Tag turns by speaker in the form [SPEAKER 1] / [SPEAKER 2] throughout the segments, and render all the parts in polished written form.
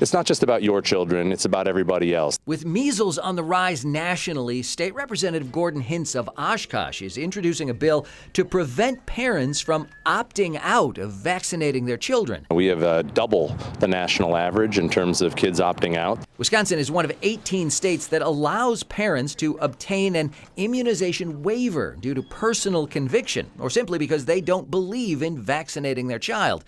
[SPEAKER 1] it's not just about your children, it's about everybody else.
[SPEAKER 2] With measles on the rise nationally, State Representative Gordon Hintz of Oshkosh is introducing a bill to prevent parents from opting out of vaccinating their children.
[SPEAKER 1] We have double the national average in terms of kids opting out.
[SPEAKER 2] Wisconsin is one of 18 states that allows parents to obtain an immunization waiver due to personal conviction or simply because they don't believe in vaccinating their child.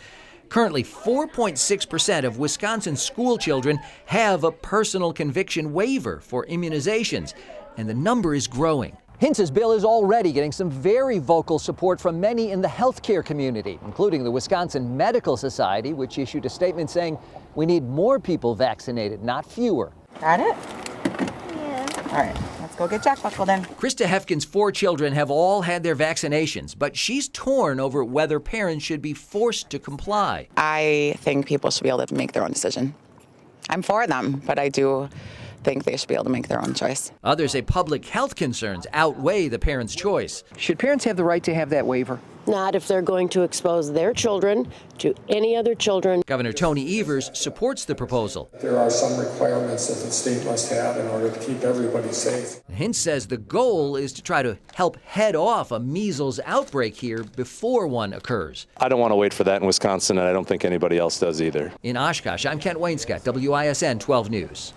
[SPEAKER 2] Currently, 4.6% of Wisconsin school children have a personal conviction waiver for immunizations, and the number is growing.
[SPEAKER 3] Hintz's bill is already getting some very vocal support from many in the healthcare community, including the Wisconsin Medical Society, which issued a statement saying we need more people vaccinated, not fewer.
[SPEAKER 4] Got it? Yeah. All right, let's go get Jack buckled in.
[SPEAKER 2] Krista Hefkin's 4 children have all had their vaccinations, but she's torn over whether parents should be forced to comply.
[SPEAKER 4] I think people should be able to make their own decision. I'm for them, but I do think they should be able to make their own choice.
[SPEAKER 2] Others say public health concerns outweigh the parents' choice.
[SPEAKER 3] Should parents have the right to have that waiver?
[SPEAKER 5] Not if they're going to expose their children to any other children.
[SPEAKER 2] Governor Tony Evers supports the proposal.
[SPEAKER 6] There are some requirements that the state must have in order to keep everybody safe.
[SPEAKER 2] Hintz says the goal is to try to help head off a measles outbreak here before one occurs.
[SPEAKER 1] I don't want to wait for that in Wisconsin, and I don't think anybody else does either.
[SPEAKER 2] In Oshkosh, I'm Kent Wainscott, WISN 12 News.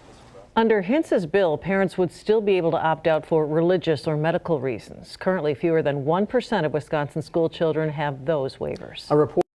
[SPEAKER 7] Under Hintz's bill, parents would still be able to opt out for religious or medical reasons. Currently, fewer than 1% of Wisconsin school children have those waivers.
[SPEAKER 3] A report